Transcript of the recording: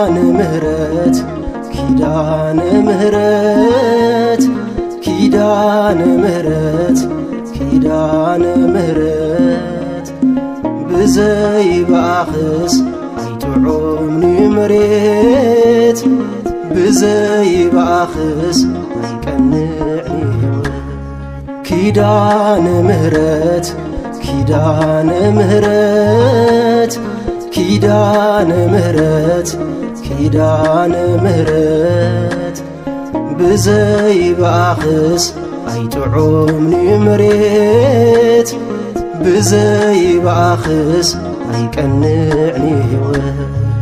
ኪዳነ ምህረት ኪዳነ ምህረት ኪዳነ ምህረት ኪዳነ ምህረት ብዘይባኽስ ኣይጥዑምኒ መሬት ብዘይባኽስ ኣይቀንዕኒ ኪዳነ ምህረት ኪዳነ ምህረት ኪዳነ ምህረት ኪዳነ ምህረት ብዘይባኽስ ኣይጥዑምኒ መሬት ብዘይባኽስ ኣይቀንዕኒ ሕይወት